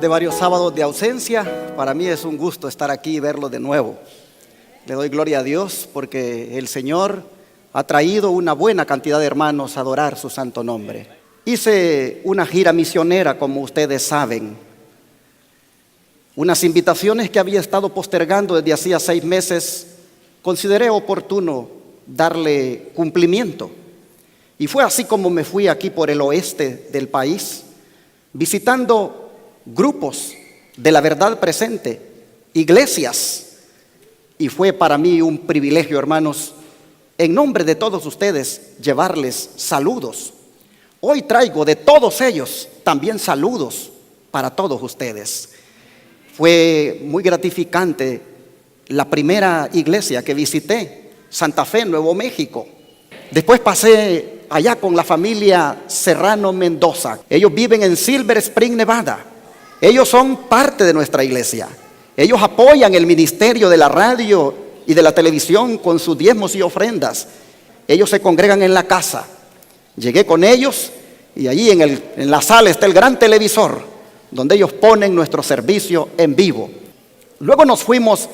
Después de varios sábados de ausencia, para mí es un gusto estar aquí y verlo de nuevo. Le doy gloria a Dios porque el Señor ha traído una buena cantidad de hermanos a adorar su santo nombre. Hice una gira misionera, como ustedes saben. Unas invitaciones que había estado postergando desde hacía 6 meses, consideré oportuno darle cumplimiento. Y fue así como me fui aquí por el oeste del país, visitando grupos de la verdad presente, iglesias. Y fue para mí un privilegio, hermanos, en nombre de todos ustedes, llevarles saludos. Hoy traigo de todos ellos también saludos para todos ustedes. Fue muy gratificante la primera iglesia que visité, Santa Fe, Nuevo México. Después pasé allá con la familia Serrano Mendoza. Ellos viven en Silver Spring, Nevada. Ellos son parte de nuestra iglesia. Ellos apoyan el ministerio de la radio y de la televisión con sus diezmos y ofrendas. Ellos se congregan en la casa. Llegué con ellos y allí en la sala está el gran televisor donde ellos ponen nuestro servicio en vivo. Luego nos fuimos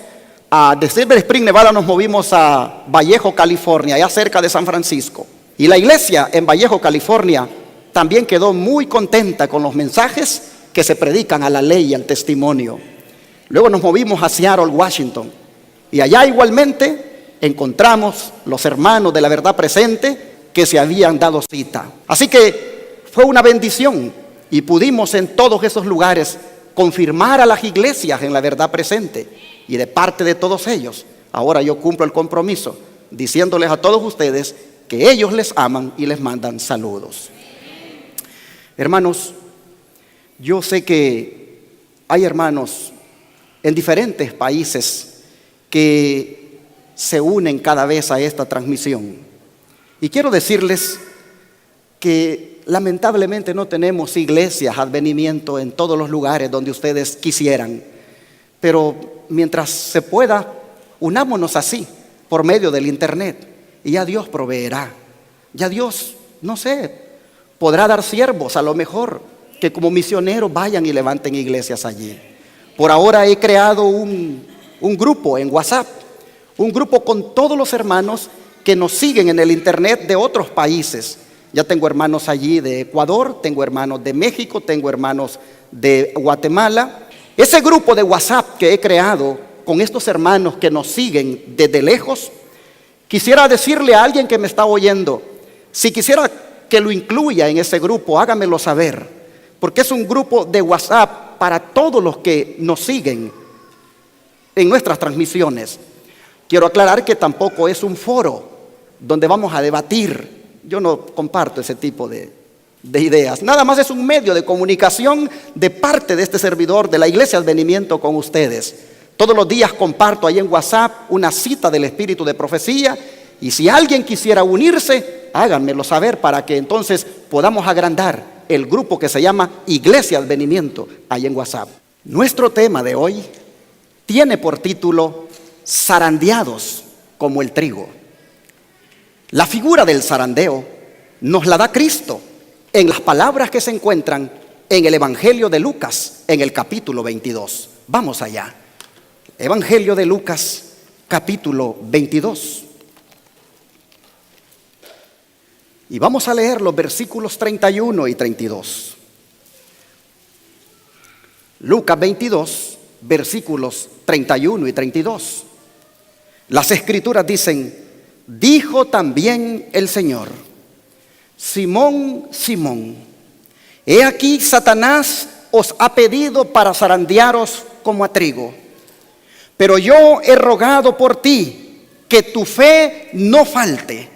de Silver Spring, Nevada, nos movimos a Vallejo, California, allá cerca de San Francisco. Y la iglesia en Vallejo, California, también quedó muy contenta con los mensajes que se predican a la ley y al testimonio. Luego nos movimos a Seattle, Washington. Y allá igualmente encontramos los hermanos de la verdad presente que se habían dado cita. Así que fue una bendición y pudimos en todos esos lugares confirmar a las iglesias en la verdad presente. Y de parte de todos ellos, ahora yo cumplo el compromiso diciéndoles a todos ustedes que ellos les aman y les mandan saludos. Hermanos, yo sé que hay hermanos en diferentes países que se unen cada vez a esta transmisión. Y quiero decirles que lamentablemente no tenemos iglesias, advenimiento en todos los lugares donde ustedes quisieran. Pero mientras se pueda, unámonos así, por medio del internet. Y ya Dios proveerá. Ya Dios, no sé, podrá dar siervos a lo mejor que como misioneros vayan y levanten iglesias allí. Por ahora he creado un grupo en WhatsApp, un grupo con todos los hermanos que nos siguen en el internet de otros países. Ya tengo hermanos allí de Ecuador, tengo hermanos de México, tengo hermanos de Guatemala. Ese grupo de WhatsApp que he creado con estos hermanos que nos siguen desde lejos, quisiera decirle a alguien que me está oyendo, si quisiera que lo incluya en ese grupo, hágamelo saber, porque es un grupo de WhatsApp para todos los que nos siguen en nuestras transmisiones. Quiero aclarar que tampoco es un foro donde vamos a debatir. Yo no comparto ese tipo de ideas. Nada más es un medio de comunicación de parte de este servidor de la Iglesia Advenimiento con ustedes. Todos los días comparto ahí en WhatsApp una cita del Espíritu de Profecía, y si alguien quisiera unirse, háganmelo saber para que entonces podamos agrandar el grupo que se llama Iglesia Advenimiento ahí en WhatsApp. Nuestro tema de hoy tiene por título Zarandeados como el trigo. La figura del zarandeo nos la da Cristo en las palabras que se encuentran en el Evangelio de Lucas, en el capítulo 22. Vamos allá. Evangelio de Lucas, capítulo 22. Y vamos a leer los versículos 31 y 32. Lucas 22, versículos 31 y 32. Las escrituras dicen: dijo también el Señor: Simón, Simón, he aquí Satanás os ha pedido para zarandearos como a trigo. Pero yo he rogado por ti que tu fe no falte,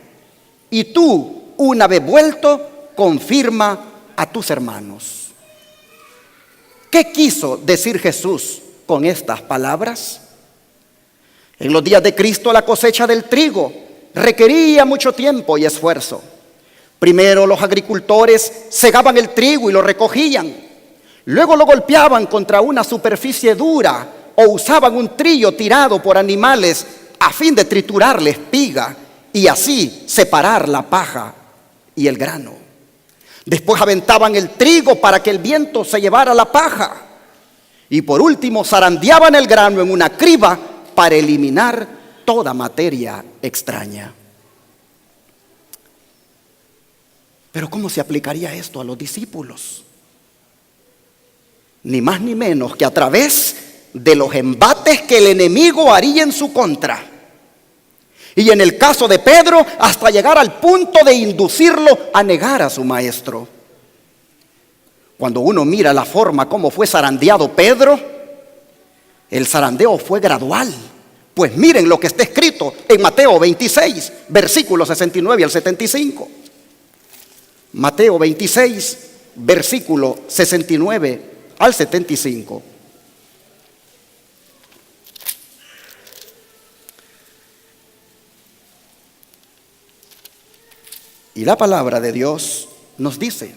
y tú, una vez vuelto, confirma a tus hermanos. ¿Qué quiso decir Jesús con estas palabras? En los días de Cristo la cosecha del trigo requería mucho tiempo y esfuerzo. Primero los agricultores segaban el trigo y lo recogían. Luego lo golpeaban contra una superficie dura o usaban un trillo tirado por animales a fin de triturar la espiga y así separar la paja y el grano. Después aventaban el trigo para que el viento se llevara la paja. Y por último, zarandeaban el grano en una criba para eliminar toda materia extraña. Pero ¿cómo se aplicaría esto a los discípulos? Ni más ni menos que a través de los embates que el enemigo haría en su contra. Y en el caso de Pedro, hasta llegar al punto de inducirlo a negar a su maestro. Cuando uno mira la forma como fue zarandeado Pedro, el zarandeo fue gradual. Pues miren lo que está escrito en Mateo 26, versículos 69 al 75. Mateo 26, versículo 69 al 75. Y la palabra de Dios nos dice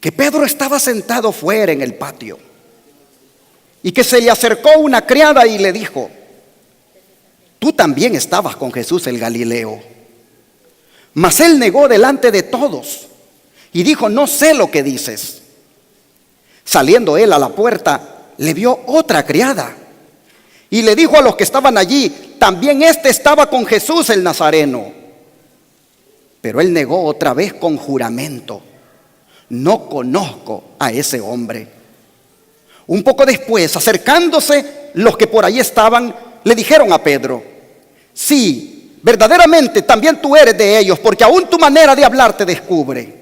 que Pedro estaba sentado fuera en el patio y que se le acercó una criada y le dijo: tú también estabas con Jesús el Galileo. Mas él negó delante de todos y dijo: no sé lo que dices. Saliendo él a la puerta, le vio otra criada y le dijo a los que estaban allí: también éste estaba con Jesús el Nazareno. Pero él negó otra vez con juramento: no conozco a ese hombre. Un poco después, acercándose los que por allí estaban, le dijeron a Pedro: sí, verdaderamente también tú eres de ellos, porque aún tu manera de hablar te descubre.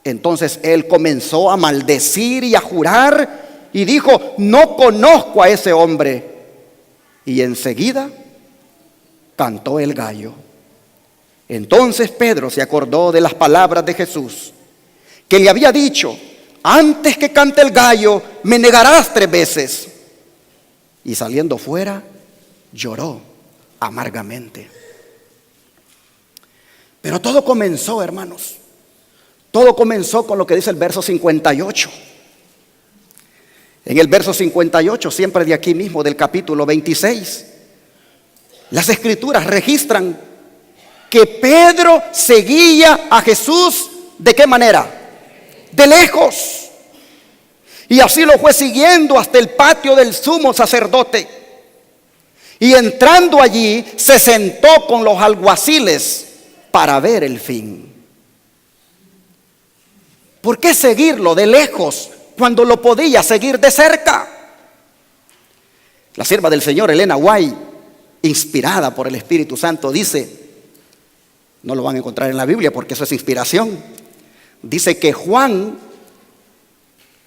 Entonces él comenzó a maldecir y a jurar y dijo: no conozco a ese hombre. Y enseguida cantó el gallo. Entonces Pedro se acordó de las palabras de Jesús, que le había dicho: antes que cante el gallo, me negarás 3 veces. Y saliendo fuera, lloró amargamente. Pero todo comenzó, hermanos, todo comenzó con lo que dice el verso 58. En el verso 58, siempre de aquí mismo, del capítulo 26, las escrituras registran que Pedro seguía a Jesús, ¿de qué manera? De lejos. Y así lo fue siguiendo hasta el patio del sumo sacerdote. Y entrando allí, se sentó con los alguaciles para ver el fin. ¿Por qué seguirlo de lejos cuando lo podía seguir de cerca? La sierva del Señor, Elena White, inspirada por el Espíritu Santo, dice, no lo van a encontrar en la Biblia porque eso es inspiración, dice que Juan,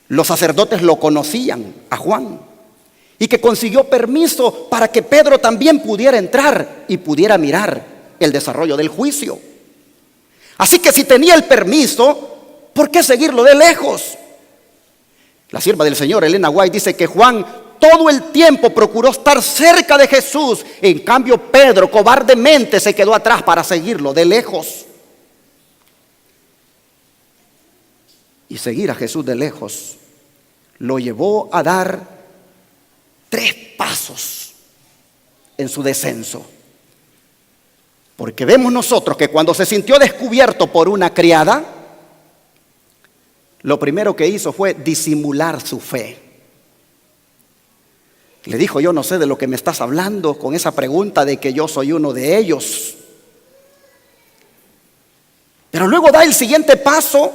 los sacerdotes lo conocían a Juan, y que consiguió permiso para que Pedro también pudiera entrar y pudiera mirar el desarrollo del juicio. Así que si tenía el permiso, ¿por qué seguirlo de lejos? La sierva del Señor, Elena White, dice que Juan todo el tiempo procuró estar cerca de Jesús. En cambio, Pedro cobardemente se quedó atrás para seguirlo de lejos. Y seguir a Jesús de lejos lo llevó a dar 3 pasos en su descenso. Porque vemos nosotros que cuando se sintió descubierto por una criada, lo primero que hizo fue disimular su fe. Le dijo: yo no sé de lo que me estás hablando con esa pregunta de que yo soy uno de ellos. Pero luego da el siguiente paso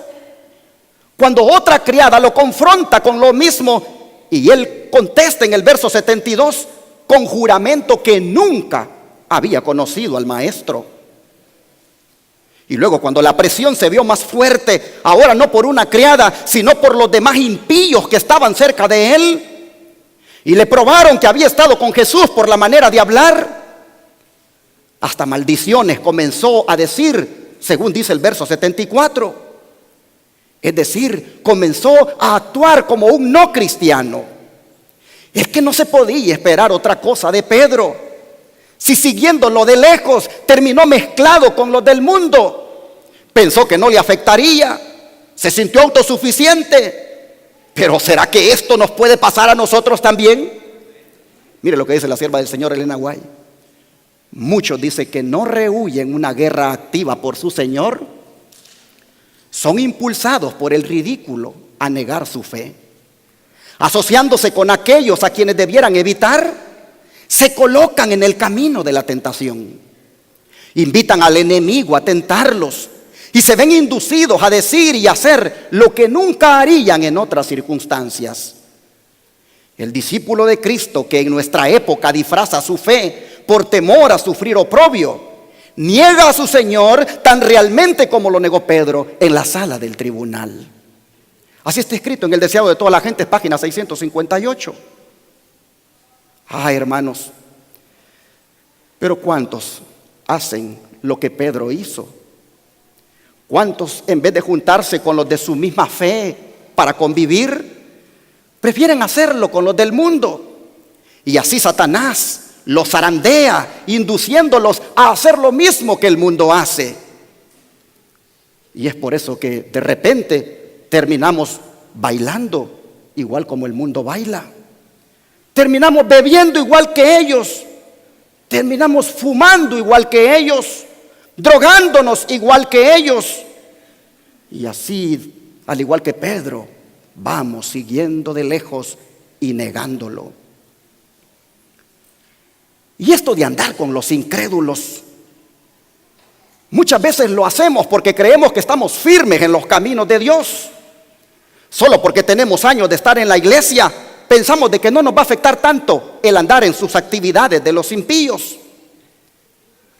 cuando otra criada lo confronta con lo mismo y él contesta en el verso 72 con juramento que nunca había conocido al maestro. Y luego cuando la presión se vio más fuerte, ahora no por una criada, sino por los demás impíos que estaban cerca de él, y le probaron que había estado con Jesús por la manera de hablar, hasta maldiciones comenzó a decir, según dice el verso 74. Es decir, comenzó a actuar como un no cristiano. Es que no se podía esperar otra cosa de Pedro. Si siguiéndolo de lejos terminó mezclado con los del mundo, pensó que no le afectaría, se sintió autosuficiente. Pero ¿será que esto nos puede pasar a nosotros también? Mire lo que dice la sierva del Señor, Elena White. Muchos dicen que no rehuyen una guerra activa por su Señor, son impulsados por el ridículo a negar su fe. asociándose con aquellos a quienes debieran evitar, se colocan en el camino de la tentación. Invitan al enemigo a tentarlos y se ven inducidos a decir y hacer lo que nunca harían en otras circunstancias. El discípulo de Cristo que en nuestra época disfraza su fe por temor a sufrir oprobio, niega a su Señor tan realmente como lo negó Pedro en la sala del tribunal. Así está escrito en El deseado de toda la gente, página 658. Hermanos, pero ¿cuántos hacen lo que Pedro hizo? ¿Cuántos, en vez de juntarse con los de su misma fe para convivir, prefieren hacerlo con los del mundo? Y así Satanás los zarandea, induciéndolos a hacer lo mismo que el mundo hace. Y es por eso que de repente terminamos bailando igual como el mundo baila. Terminamos bebiendo igual que ellos. Terminamos fumando igual que ellos, drogándonos igual que ellos. Y así, al igual que Pedro, vamos siguiendo de lejos y negándolo. Y esto de andar con los incrédulos, muchas veces lo hacemos porque creemos que estamos firmes en los caminos de Dios. Solo porque tenemos años de estar en la iglesia, pensamos de que no nos va a afectar tanto el andar en sus actividades de los impíos.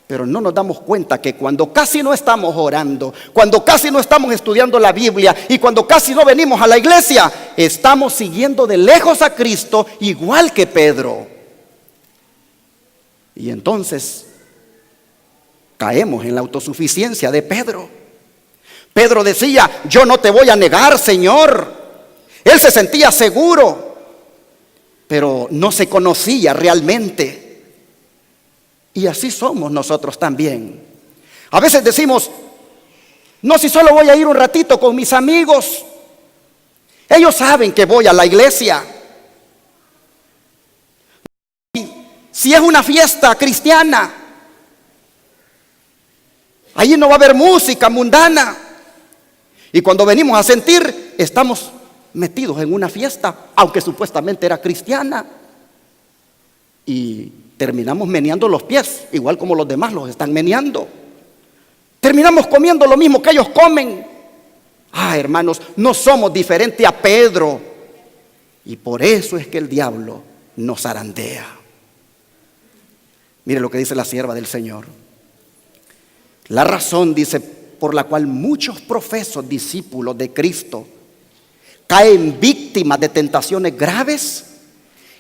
Pero no nos damos cuenta que cuando casi no estamos orando, cuando casi no estamos estudiando la Biblia y cuando casi no venimos a la iglesia, estamos siguiendo de lejos a Cristo igual que Pedro. Y entonces caemos en la autosuficiencia de Pedro. Pedro decía: yo no te voy a negar, Señor. Él se sentía seguro, pero no se conocía realmente. Y así somos nosotros también. A veces decimos: no, si solo voy a ir un ratito con mis amigos. Ellos saben que voy a la iglesia. Si es una fiesta cristiana, allí no va a haber música mundana. Y cuando venimos a sentir, estamos metidos en una fiesta, aunque supuestamente era cristiana. Y terminamos meneando los pies, igual como los demás los están meneando. Terminamos comiendo lo mismo que ellos comen. Hermanos, no somos diferentes a Pedro. Y por eso es que el diablo nos zarandea. Mire lo que dice la sierva del Señor. La razón, dice, por la cual muchos profesos discípulos de Cristo caen víctimas de tentaciones graves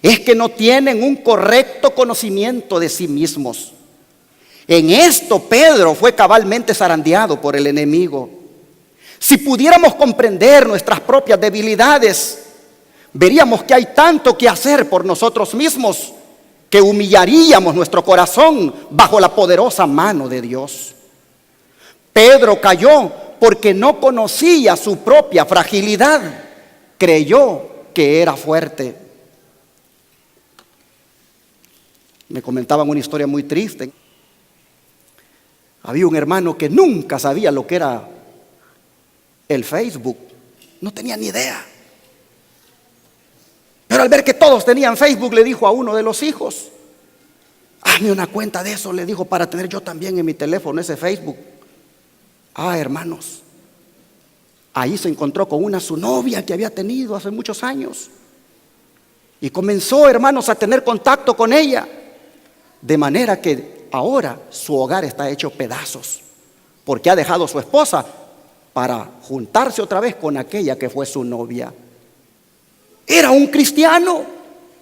es que no tienen un correcto conocimiento de sí mismos. En esto Pedro fue cabalmente zarandeado por el enemigo. Si pudiéramos comprender nuestras propias debilidades, veríamos que hay tanto que hacer por nosotros mismos que humillaríamos nuestro corazón bajo la poderosa mano de Dios. Pedro cayó porque no conocía su propia fragilidad. Creyó que era fuerte. Me comentaban una historia muy triste. Había un hermano que nunca sabía lo que era el Facebook. No tenía ni idea. Pero al ver que todos tenían Facebook, le dijo a uno de los hijos: hazme una cuenta de eso, le dijo, para tener yo también en mi teléfono ese Facebook. Hermanos, ahí se encontró con su novia que había tenido hace muchos años. Y comenzó, hermanos, a tener contacto con ella. De manera que ahora su hogar está hecho pedazos, porque ha dejado a su esposa para juntarse otra vez con aquella que fue su novia. Era un cristiano,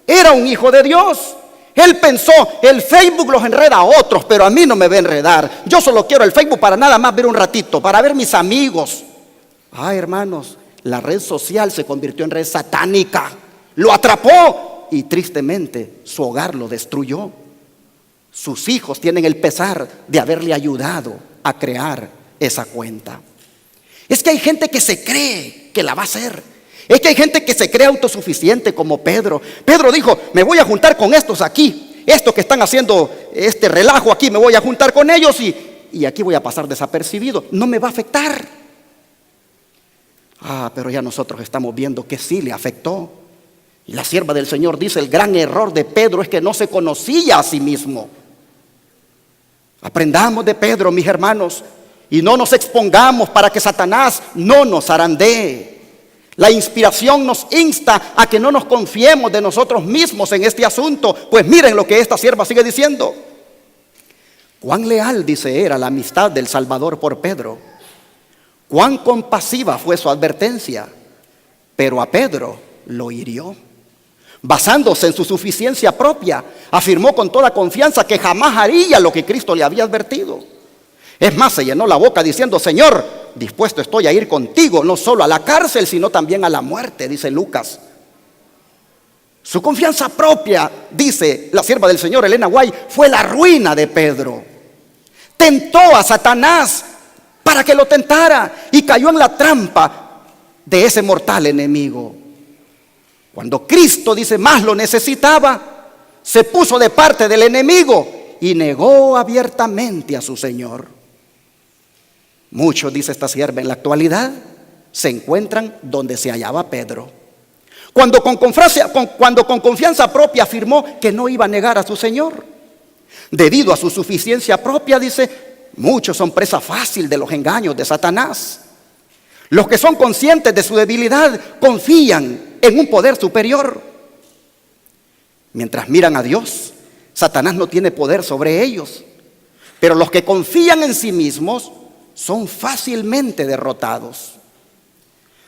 era un hijo de Dios. Él pensó: el Facebook los enreda a otros, pero a mí no me va a enredar. Yo solo quiero el Facebook para nada más ver un ratito, para ver mis amigos. Hermanos, la red social se convirtió en red satánica. Lo atrapó y tristemente su hogar lo destruyó. Sus hijos tienen el pesar de haberle ayudado a crear esa cuenta. Es que hay gente que se cree que la va a hacer. Es que hay gente que se cree autosuficiente como Pedro. Pedro dijo: me voy a juntar con estos aquí. Estos que están haciendo este relajo aquí, me voy a juntar con ellos y aquí voy a pasar desapercibido. No me va a afectar. Pero ya nosotros estamos viendo que sí le afectó. Y la sierva del Señor dice, el gran error de Pedro es que no se conocía a sí mismo. Aprendamos de Pedro, mis hermanos, y no nos expongamos para que Satanás no nos zarandee. La inspiración nos insta a que no nos confiemos de nosotros mismos en este asunto. Pues miren lo que esta sierva sigue diciendo. Cuán leal, dice, era la amistad del Salvador por Pedro. Cuán compasiva fue su advertencia. Pero a Pedro lo hirió. Basándose en su suficiencia propia, afirmó con toda confianza que jamás haría lo que Cristo le había advertido. Es más, se llenó la boca diciendo, Señor, dispuesto estoy a ir contigo, no solo a la cárcel, sino también a la muerte, dice Lucas. Su confianza propia, dice la sierva del Señor, Elena White, fue la ruina de Pedro. Tentó a Satanás para que lo tentara y cayó en la trampa de ese mortal enemigo. Cuando Cristo, dice, más lo necesitaba, se puso de parte del enemigo y negó abiertamente a su Señor. Muchos, dice esta sierva, en la actualidad se encuentran donde se hallaba Pedro. Cuando con confianza propia afirmó que no iba a negar a su Señor. Debido a su suficiencia propia, dice, muchos son presa fácil de los engaños de Satanás. Los que son conscientes de su debilidad confían en un poder superior. Mientras miran a Dios, Satanás no tiene poder sobre ellos. Pero los que confían en sí mismos son fácilmente derrotados.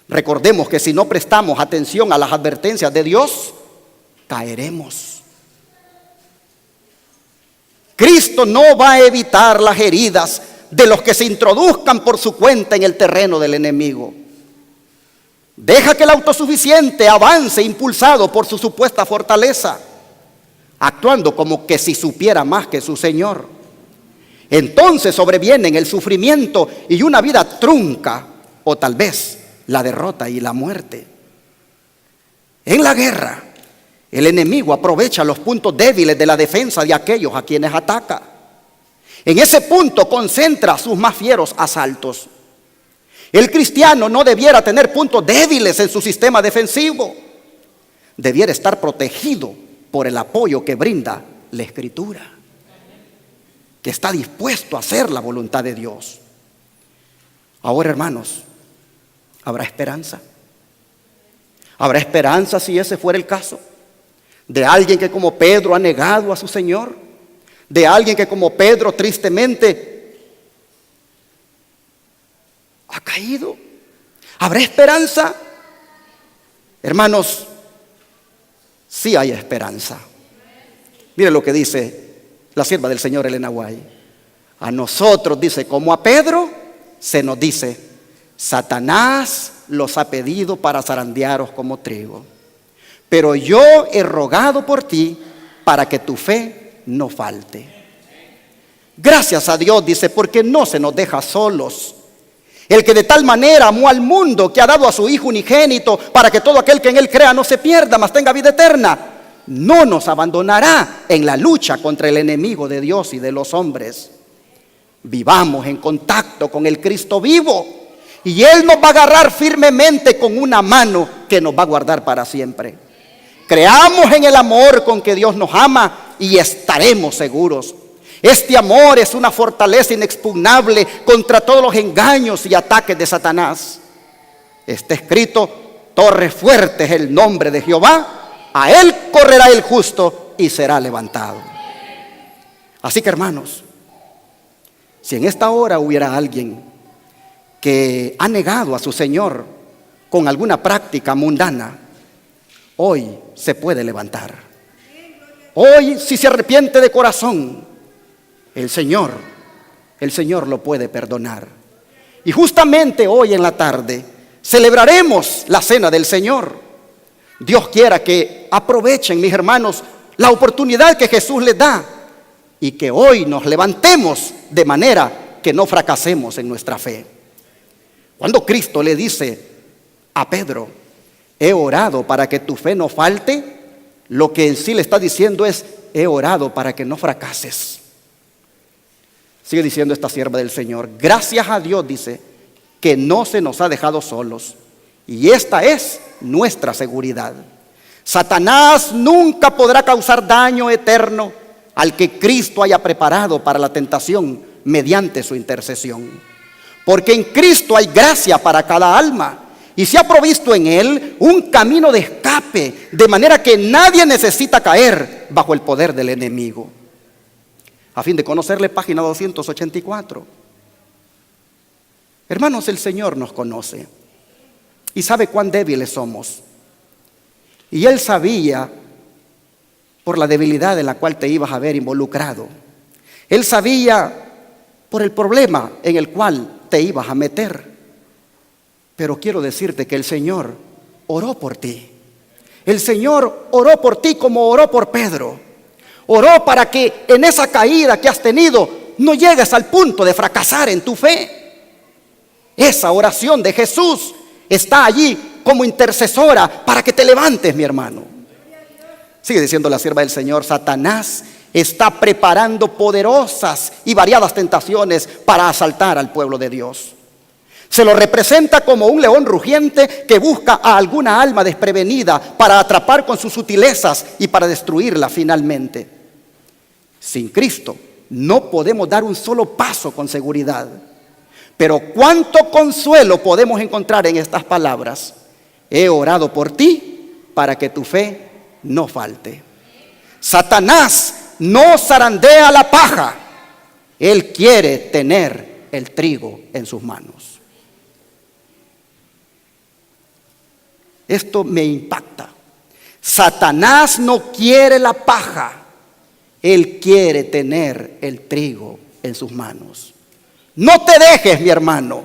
Recordemos que si no prestamos atención a las advertencias de Dios, caeremos. Cristo no va a evitar las heridas de los que se introduzcan por su cuenta en el terreno del enemigo. Deja que el autosuficiente avance impulsado por su supuesta fortaleza, actuando como que si supiera más que su Señor. Entonces sobrevienen el sufrimiento y una vida trunca, o tal vez la derrota y la muerte. En la guerra, el enemigo aprovecha los puntos débiles de la defensa de aquellos a quienes ataca. En ese punto concentra sus más fieros asaltos. El cristiano no debiera tener puntos débiles en su sistema defensivo. Debiera estar protegido por el apoyo que brinda la Escritura, que está dispuesto a hacer la voluntad de Dios. Ahora, hermanos, ¿habrá esperanza? ¿Habrá esperanza si ese fuera el caso? De alguien que como Pedro ha negado a su Señor, de alguien que como Pedro tristemente ha caído. ¿Habrá esperanza? Hermanos, sí hay esperanza. Mire lo que dice la sierva del Señor, Elena White. A nosotros, dice, como a Pedro, se nos dice, Satanás los ha pedido para zarandearos como trigo. Pero yo he rogado por ti para que tu fe no falte. Gracias a Dios, dice, porque no se nos deja solos. El que de tal manera amó al mundo, que ha dado a su Hijo unigénito, para que todo aquel que en él crea no se pierda, mas tenga vida eterna, no nos abandonará en la lucha contra el enemigo de Dios y de los hombres. Vivamos en contacto con el Cristo vivo, y Él nos va a agarrar firmemente con una mano que nos va a guardar para siempre. Creamos en el amor con que Dios nos ama y estaremos seguros. Este amor es una fortaleza inexpugnable contra todos los engaños y ataques de Satanás. Está escrito, torre fuerte es el nombre de Jehová, a él correrá el justo y será levantado. Así que, hermanos, si en esta hora hubiera alguien que ha negado a su Señor con alguna práctica mundana, hoy se puede levantar. Hoy, si se arrepiente de corazón, el Señor lo puede perdonar. Y justamente hoy en la tarde celebraremos la cena del Señor. Dios quiera que aprovechen, mis hermanos, la oportunidad que Jesús les da y que hoy nos levantemos de manera que no fracasemos en nuestra fe. Cuando Cristo le dice a Pedro, he orado para que tu fe no falte, lo que en sí le está diciendo es, he orado para que no fracases. Sigue diciendo esta sierva del Señor, gracias a Dios, dice, que no se nos ha dejado solos. Y esta es nuestra seguridad. Satanás nunca podrá causar daño eterno al que Cristo haya preparado para la tentación mediante su intercesión. Porque en Cristo hay gracia para cada alma y se ha provisto en Él un camino de escape, de manera que nadie necesita caer bajo el poder del enemigo. A fin de conocerle, página 284. Hermanos, el Señor nos conoce y sabe cuán débiles somos. Y Él sabía por la debilidad en la cual te ibas a ver involucrado. Él sabía por el problema en el cual te ibas a meter. Pero quiero decirte que el Señor oró por ti. El Señor oró por ti como oró por Pedro. Oró para que en esa caída que has tenido no llegues al punto de fracasar en tu fe. Esa oración de Jesús está allí como intercesora para que te levantes, mi hermano. Sigue diciendo la sierva del Señor: Satanás está preparando poderosas y variadas tentaciones para asaltar al pueblo de Dios. Se lo representa como un león rugiente que busca a alguna alma desprevenida para atrapar con sus sutilezas y para destruirla finalmente. Sin Cristo no podemos dar un solo paso con seguridad. Pero cuánto consuelo podemos encontrar en estas palabras: he orado por ti para que tu fe no falte. Satanás no zarandea la paja, él quiere tener el trigo en sus manos. Esto me impacta. Satanás no quiere la paja, él quiere tener el trigo en sus manos. No te dejes, mi hermano.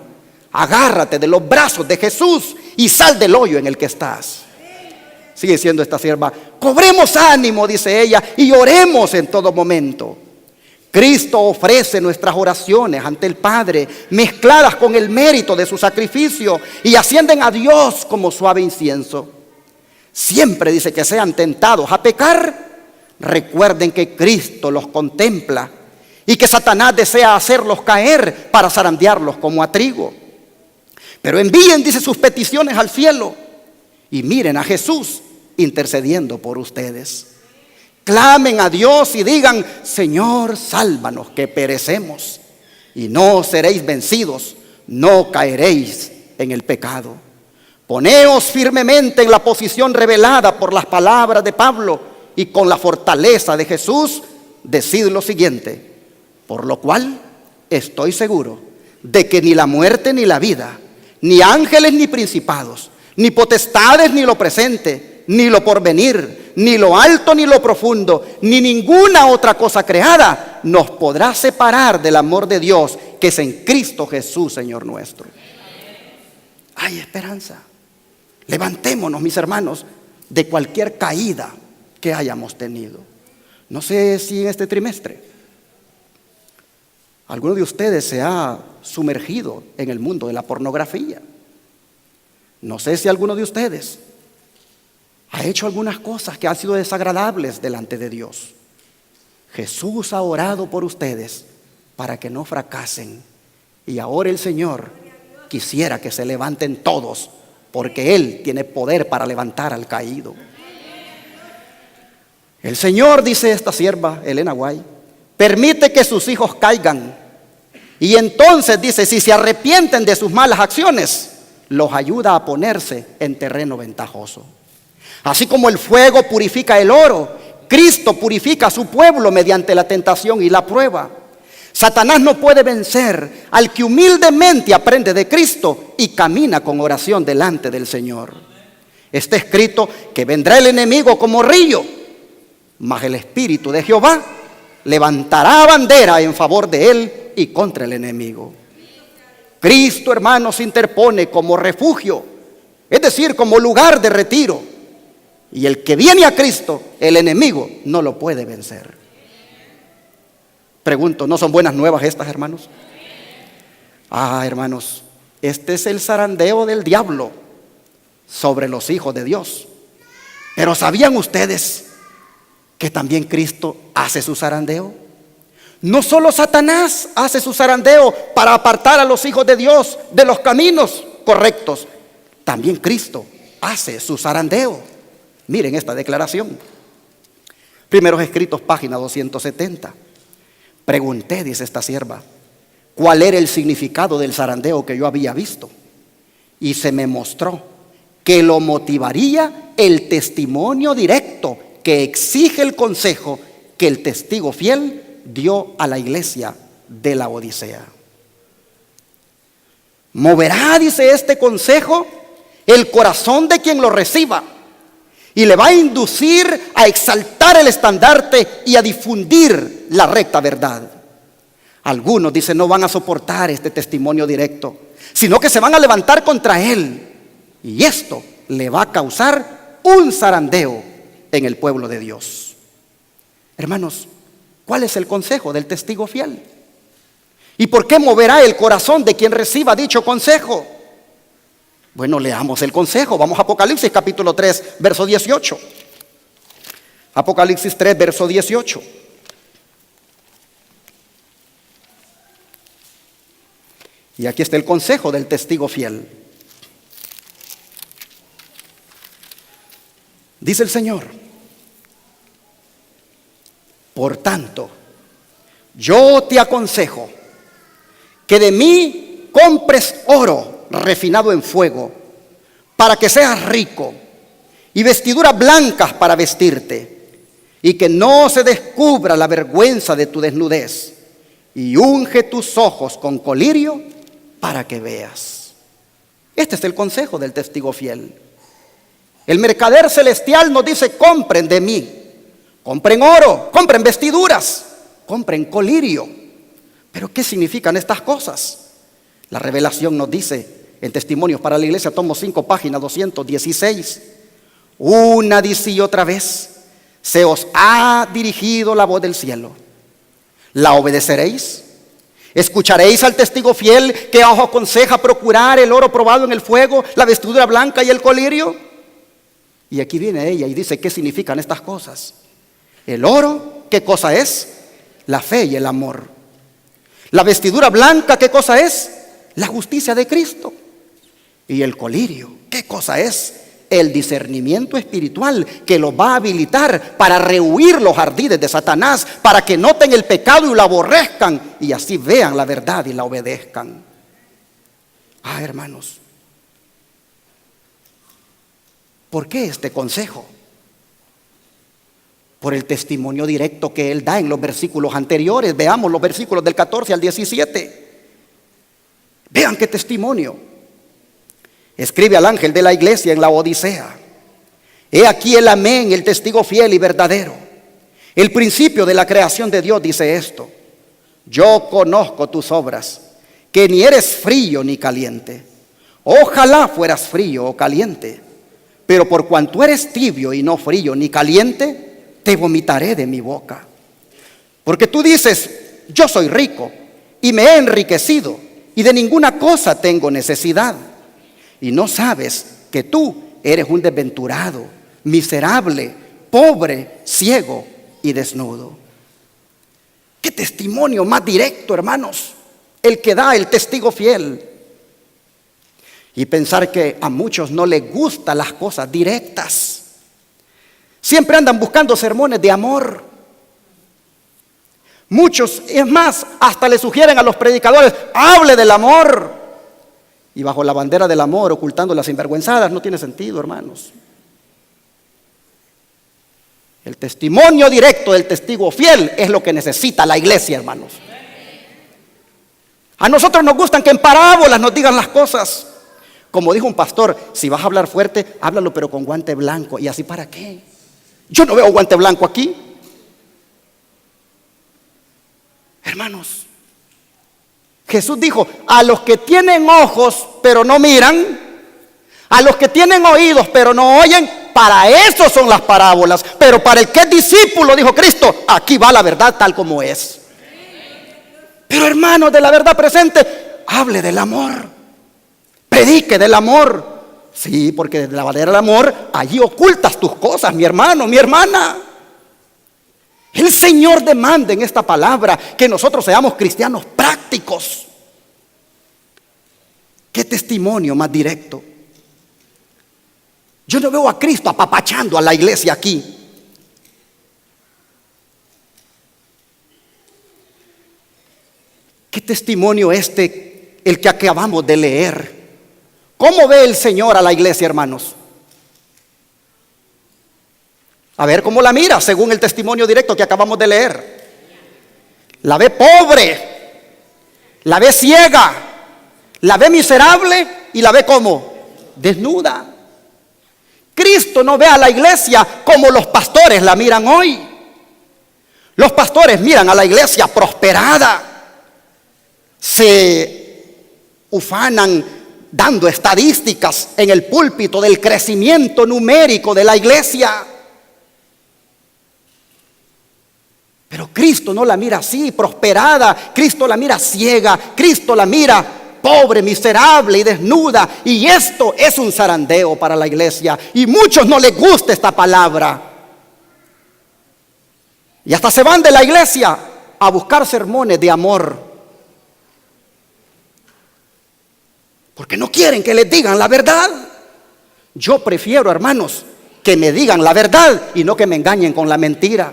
Agárrate de los brazos de Jesús y sal del hoyo en el que estás. Sigue diciendo esta sierva: cobremos ánimo, dice ella, y oremos en todo momento. Cristo ofrece nuestras oraciones ante el Padre, mezcladas con el mérito de su sacrificio, y ascienden a Dios como suave incienso. Siempre dice que sean tentados a pecar, recuerden que Cristo los contempla y que Satanás desea hacerlos caer para zarandearlos como a trigo. Pero envíen, dice, sus peticiones al cielo y miren a Jesús intercediendo por ustedes. Clamen a Dios y digan: Señor, sálvanos que perecemos. Y no seréis vencidos, no caeréis en el pecado. Poneos firmemente en la posición revelada por las palabras de Pablo y con la fortaleza de Jesús, decid lo siguiente: por lo cual estoy seguro de que ni la muerte ni la vida, ni ángeles ni principados, ni potestades ni lo presente, ni lo porvenir, ni lo alto ni lo profundo, ni ninguna otra cosa creada nos podrá separar del amor de Dios que es en Cristo Jesús, Señor nuestro. Hay esperanza. Levantémonos, mis hermanos, de cualquier caída que hayamos tenido. No sé si en este trimestre alguno de ustedes se ha sumergido en el mundo de la pornografía. No sé si alguno de ustedes ha hecho algunas cosas que han sido desagradables delante de Dios. Jesús ha orado por ustedes para que no fracasen. Y ahora el Señor quisiera que se levanten todos, porque Él tiene poder para levantar al caído. El Señor, dice esta sierva Elena White, permite que sus hijos caigan. Y entonces dice: si se arrepienten de sus malas acciones, los ayuda a ponerse en terreno ventajoso. Así como el fuego purifica el oro, Cristo purifica a su pueblo mediante la tentación y la prueba. Satanás no puede vencer al que humildemente aprende de Cristo y camina con oración delante del Señor. Está escrito que vendrá el enemigo como río, mas el Espíritu de Jehová levantará bandera en favor de él y contra el enemigo. Cristo, hermanos, se interpone como refugio, es decir, como lugar de retiro. Y el que viene a Cristo, el enemigo no lo puede vencer. Pregunto, ¿no son buenas nuevas estas, hermanos? Hermanos, este es el zarandeo del diablo sobre los hijos de Dios. Pero ¿sabían ustedes que también Cristo hace su zarandeo? No solo Satanás hace su zarandeo para apartar a los hijos de Dios de los caminos correctos, también Cristo hace su zarandeo. Miren esta declaración. Primeros Escritos, página 270. Pregunté, dice esta sierva, cuál era el significado del zarandeo que yo había visto. Y se me mostró que lo motivaría el testimonio directo que exige el consejo que el testigo fiel dio a la iglesia de la Odisea. Moverá, dice este consejo, el corazón de quien lo reciba y le va a inducir a exaltar el estandarte y a difundir la recta verdad. Algunos, dice, no van a soportar este testimonio directo, sino que se van a levantar contra él. Y esto le va a causar un zarandeo en el pueblo de Dios. Hermanos, ¿cuál es el consejo del testigo fiel? ¿Y por qué moverá el corazón de quien reciba dicho consejo? Bueno, leamos el consejo. Vamos a Apocalipsis capítulo 3, verso 18. Apocalipsis 3, verso 18. Y aquí está el consejo del testigo fiel. Dice el Señor: por tanto, yo te aconsejo que de mí compres oro refinado en fuego, para que seas rico, y vestiduras blancas para vestirte, y que no se descubra la vergüenza de tu desnudez, y unge tus ojos con colirio para que veas. Este es el consejo del testigo fiel. El mercader celestial nos dice: compren de mí, compren oro, compren vestiduras, compren colirio. Pero ¿qué significan estas cosas? La revelación nos dice en Testimonios para la Iglesia, tomo 5, página 216. Una, dice, y otra vez se os ha dirigido la voz del cielo. ¿La obedeceréis? ¿Escucharéis al testigo fiel que os aconseja procurar el oro probado en el fuego, la vestidura blanca y el colirio? Y aquí viene ella y dice: ¿qué significan estas cosas? El oro, ¿qué cosa es? La fe y el amor. La vestidura blanca, ¿qué cosa es? La justicia de Cristo. Y el colirio, ¿qué cosa es? El discernimiento espiritual que los va a habilitar para rehuir los ardides de Satanás, para que noten el pecado y lo aborrezcan y así vean la verdad y la obedezcan. Hermanos, ¿por qué este consejo? Por el testimonio directo que él da en los versículos anteriores. Veamos los versículos del 14 al 17. Vean qué testimonio. Escribe al ángel de la iglesia en la Odisea: he aquí el amén, el testigo fiel y verdadero, el principio de la creación de Dios, dice esto: yo conozco tus obras, que ni eres frío ni caliente. Ojalá fueras frío o caliente, pero por cuanto eres tibio y no frío ni caliente, te vomitaré de mi boca. Porque tú dices: yo soy rico y me he enriquecido y de ninguna cosa tengo necesidad. Y no sabes que tú eres un desventurado, miserable, pobre, ciego y desnudo. Qué testimonio más directo, hermanos, el que da el testigo fiel. Y pensar que a muchos no les gustan las cosas directas. Siempre andan buscando sermones de amor. Muchos, es más, hasta le sugieren a los predicadores: hable del amor. Y bajo la bandera del amor, ocultando las sinvergüenzadas. No tiene sentido, hermanos. El testimonio directo del testigo fiel es lo que necesita la iglesia, hermanos. A nosotros nos gustan que en parábolas nos digan las cosas. Como dijo un pastor: si vas a hablar fuerte, háblalo pero con guante blanco. ¿Y así para qué? Yo no veo guante blanco aquí. Hermanos, Jesús dijo: a los que tienen ojos pero no miran, a los que tienen oídos pero no oyen, para eso son las parábolas. Pero para el que es discípulo, dijo Cristo, aquí va la verdad tal como es. Pero hermanos, de la verdad presente, hable del amor, predique del amor. Sí, porque desde la bandera del amor, allí ocultas tus cosas, mi hermano, mi hermana. El Señor demanda en esta palabra que nosotros seamos cristianos prácticos. ¿Qué testimonio más directo? Yo no veo a Cristo apapachando a la iglesia aquí. ¿Qué testimonio el que acabamos de leer? ¿Cómo ve el Señor a la iglesia, hermanos? A ver cómo la mira según el testimonio directo que acabamos de leer. La ve pobre, la ve ciega, la ve miserable y la ve como desnuda. Cristo no ve a la iglesia como los pastores la miran hoy. Los pastores miran a la iglesia prosperada, se ufanan dando estadísticas en el púlpito del crecimiento numérico de la iglesia. Pero Cristo no la mira así, prosperada. Cristo la mira ciega. Cristo la mira pobre, miserable y desnuda. Y esto es un zarandeo para la iglesia. Y muchos no les gusta esta palabra. Y hasta se van de la iglesia a buscar sermones de amor. Porque no quieren que les digan la verdad. Yo prefiero, hermanos, que me digan la verdad y no que me engañen con la mentira.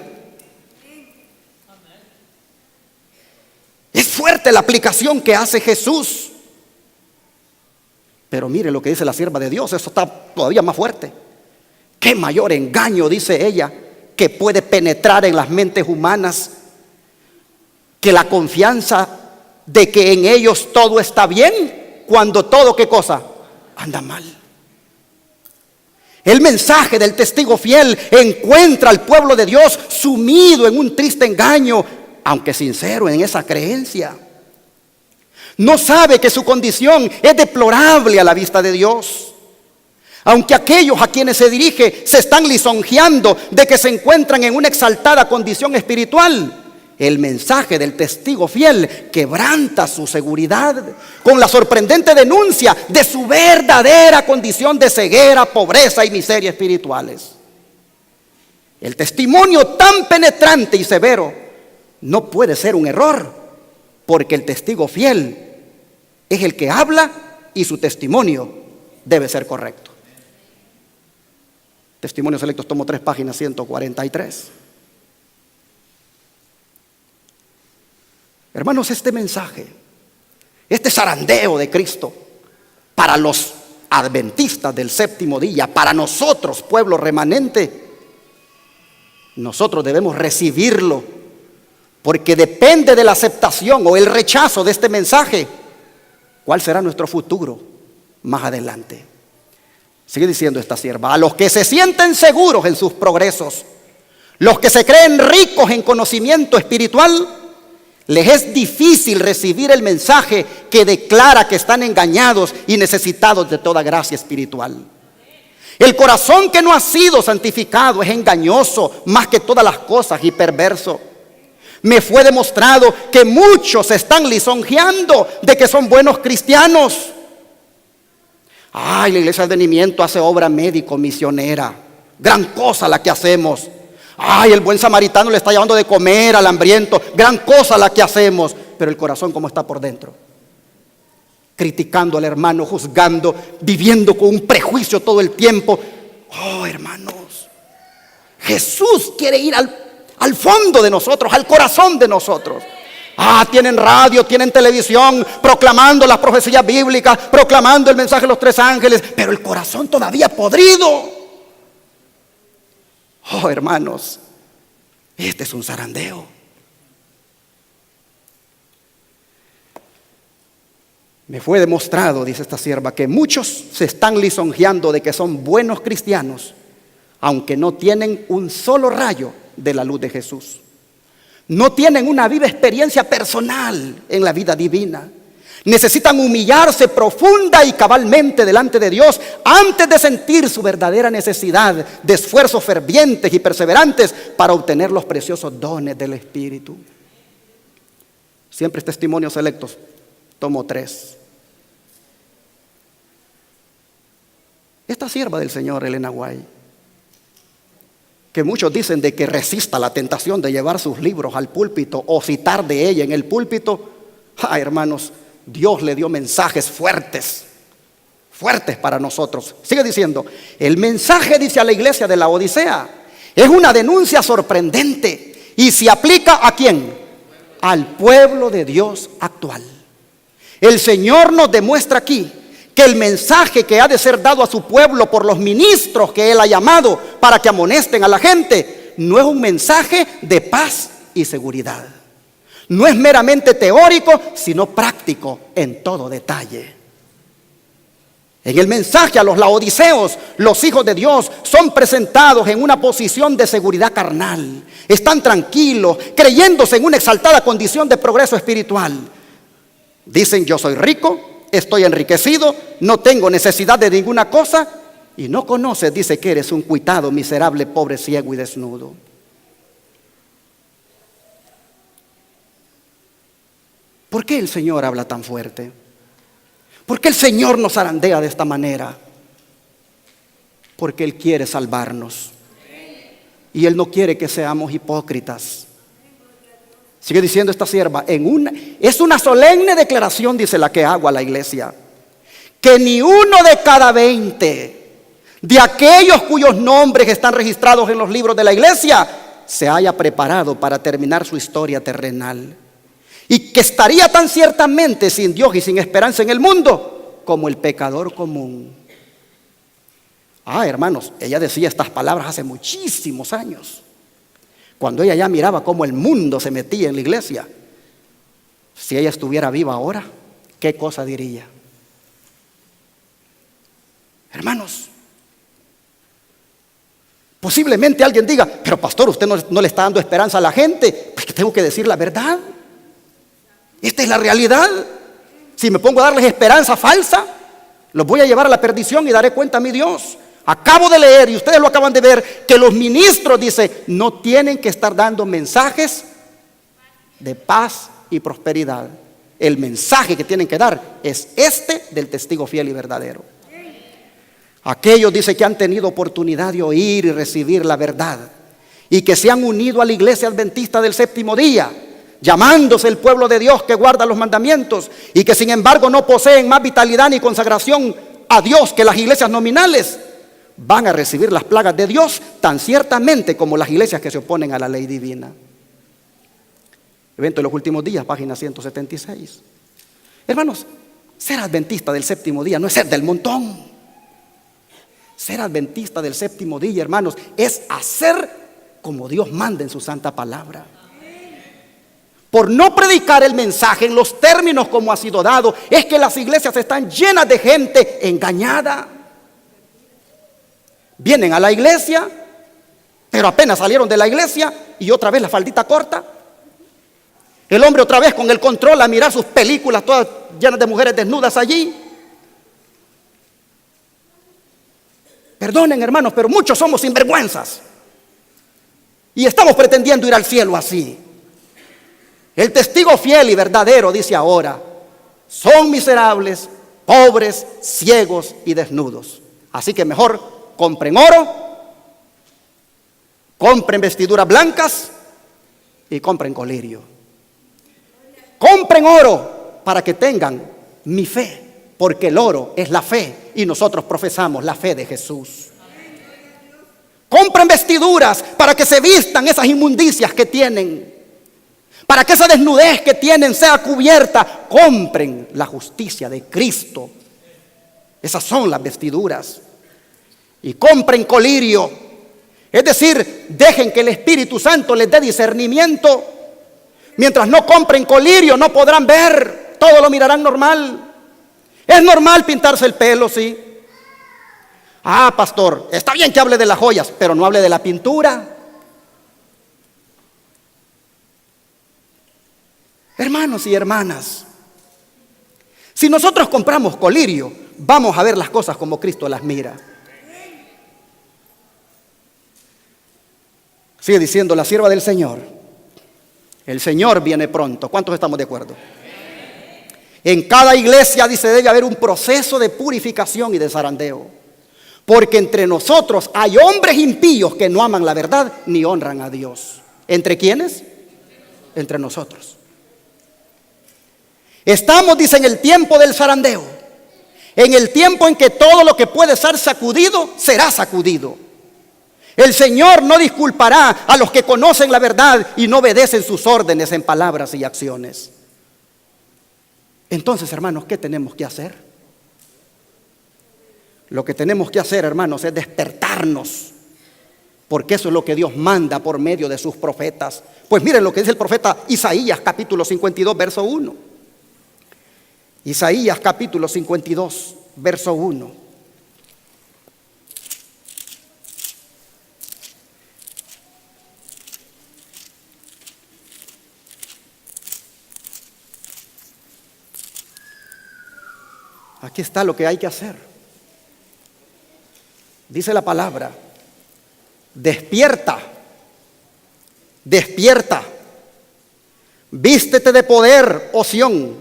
Es fuerte la aplicación que hace Jesús. Pero mire lo que dice la sierva de Dios, eso está todavía más fuerte. ¿Qué mayor engaño, dice ella, que puede penetrar en las mentes humanas que la confianza de que en ellos todo está bien cuando todo, ¿qué cosa? Anda mal. El mensaje del testigo fiel encuentra al pueblo de Dios sumido en un triste engaño, aunque sincero en esa creencia. No sabe que su condición es deplorable a la vista de Dios. Aunque aquellos a quienes se dirige se están lisonjeando de que se encuentran en una exaltada condición espiritual, el mensaje del testigo fiel quebranta su seguridad con la sorprendente denuncia de su verdadera condición de ceguera, pobreza y miseria espirituales. El testimonio tan penetrante y severo no puede ser un error, porque el testigo fiel es el que habla y su testimonio debe ser correcto. Testimonios Selectos, tomo 3, página 143. Hermanos, este mensaje, este zarandeo de Cristo para los adventistas del séptimo día, para nosotros, pueblo remanente, nosotros debemos recibirlo, porque depende de la aceptación o el rechazo de este mensaje, cuál será nuestro futuro más adelante. Sigue diciendo esta sierva: a los que se sienten seguros en sus progresos, los que se creen ricos en conocimiento espiritual, les es difícil recibir el mensaje que declara que están engañados y necesitados de toda gracia espiritual. El corazón que no ha sido santificado es engañoso más que todas las cosas y perverso. Me fue demostrado que muchos se están lisonjeando de que son buenos cristianos. Ay, la iglesia de Advenimiento hace obra médico misionera, gran cosa la que hacemos. Ay, el buen samaritano le está llevando de comer al hambriento, gran cosa la que hacemos. Pero el corazón, ¿cómo está por dentro? Criticando al hermano, juzgando, viviendo con un prejuicio todo el tiempo. Oh, hermanos, Jesús quiere ir al fondo de nosotros, al corazón de nosotros. Tienen radio, tienen televisión, proclamando las profecías bíblicas, proclamando el mensaje de los 3 ángeles, pero el corazón todavía podrido. Oh, hermanos, este es un zarandeo. Me fue demostrado, dice esta sierva, que muchos se están lisonjeando de que son buenos cristianos, aunque no tienen un solo rayo de la luz de Jesús. No tienen una viva experiencia personal en la vida divina. Necesitan humillarse profunda y cabalmente delante de Dios antes de sentir su verdadera necesidad de esfuerzos fervientes y perseverantes para obtener los preciosos dones del Espíritu. Siempre Testimonios Selectos, tomo 3. Esta sierva del Señor, Elena White, que muchos dicen de que resista la tentación de llevar sus libros al púlpito o citar de ella en el púlpito. Hermanos, Dios le dio mensajes fuertes fuertes para nosotros. Sigue diciendo, el mensaje, dice, a la iglesia de la Odisea es una denuncia sorprendente y se aplica ¿a quién? Al pueblo de Dios actual. El Señor nos demuestra aquí que el mensaje que ha de ser dado a su pueblo por los ministros que Él ha llamado para que amonesten a la gente, no es un mensaje de paz y seguridad. No es meramente teórico, sino práctico en todo detalle. En el mensaje a los laodiceos, los hijos de Dios son presentados en una posición de seguridad carnal. Están tranquilos, creyéndose en una exaltada condición de progreso espiritual. Dicen, yo soy rico, estoy enriquecido, no tengo necesidad de ninguna cosa. Y no conoces, dice, que eres un cuitado, miserable, pobre, ciego y desnudo. ¿Por qué el Señor habla tan fuerte? ¿Por qué el Señor nos zarandea de esta manera? Porque Él quiere salvarnos. Y Él no quiere que seamos hipócritas. Sigue diciendo esta sierva, es una solemne declaración, dice, la que hago a la iglesia, que ni uno de cada 20 de aquellos cuyos nombres están registrados en los libros de la iglesia se haya preparado para terminar su historia terrenal. Y que estaría tan ciertamente sin Dios y sin esperanza en el mundo como el pecador común. Hermanos, ella decía estas palabras hace muchísimos años, cuando ella ya miraba cómo el mundo se metía en la iglesia. Si ella estuviera viva ahora, ¿qué cosa diría? Hermanos, posiblemente alguien diga, pero pastor, usted no le está dando esperanza a la gente. Pues que tengo que decir la verdad. Esta es la realidad. Si me pongo a darles esperanza falsa, los voy a llevar a la perdición y daré cuenta a mi Dios. Acabo de leer, y ustedes lo acaban de ver, que los ministros, dice, no tienen que estar dando mensajes de paz y prosperidad. El mensaje que tienen que dar es este del testigo fiel y verdadero. Aquellos, dice, que han tenido oportunidad de oír y recibir la verdad y que se han unido a la iglesia adventista del séptimo día, llamándose el pueblo de Dios que guarda los mandamientos, y que sin embargo no poseen más vitalidad ni consagración a Dios que las iglesias nominales, van a recibir las plagas de Dios tan ciertamente como las iglesias que se oponen a la ley divina. Evento de los últimos días, página 176. Hermanos, ser adventista del séptimo día no es ser del montón. Ser adventista del séptimo día, hermanos, es hacer como Dios manda en su santa palabra. Por no predicar el mensaje en los términos como ha sido dado, es que las iglesias están llenas de gente engañada. Vienen a la iglesia, pero apenas salieron de la iglesia y otra vez la faldita corta. El hombre otra vez con el control a mirar sus películas todas llenas de mujeres desnudas allí. Perdonen, hermanos, pero muchos somos sinvergüenzas y estamos pretendiendo ir al cielo así. El testigo fiel y verdadero dice ahora, son miserables, pobres, ciegos y desnudos. Así que mejor compren oro, compren vestiduras blancas y compren colirio. Compren oro para que tengan mi fe, porque el oro es la fe y nosotros profesamos la fe de Jesús. Compren vestiduras para que se vistan esas inmundicias que tienen, para que esa desnudez que tienen sea cubierta. Compren la justicia de Cristo. Esas son las vestiduras. Y compren colirio, es decir, dejen que el Espíritu Santo les dé discernimiento. Mientras no compren colirio no podrán ver, todo lo mirarán normal. Es normal pintarse el pelo, sí. Pastor, está bien que hable de las joyas, pero no hable de la pintura. Hermanos y hermanas, si nosotros compramos colirio, vamos a ver las cosas como Cristo las mira. Sigue diciendo la sierva del Señor, el Señor viene pronto. ¿Cuántos estamos de acuerdo? En cada iglesia, dice, debe haber un proceso de purificación y de zarandeo, porque entre nosotros hay hombres impíos que no aman la verdad ni honran a Dios. ¿Entre quiénes? Entre nosotros. Estamos, dice, en el tiempo del zarandeo, En el tiempo en que todo lo que puede ser sacudido, será sacudido. El Señor no disculpará a los que conocen la verdad y no obedecen sus órdenes en palabras y acciones. Entonces, hermanos, ¿qué tenemos que hacer? Lo que tenemos que hacer, hermanos, es despertarnos, porque eso es lo que Dios manda por medio de sus profetas. Pues miren lo que dice el profeta Isaías, capítulo 52, verso 1. Isaías, capítulo 52, verso 1. Aquí está lo que hay que hacer. Dice la palabra: despierta, despierta, vístete de poder, oh Sión,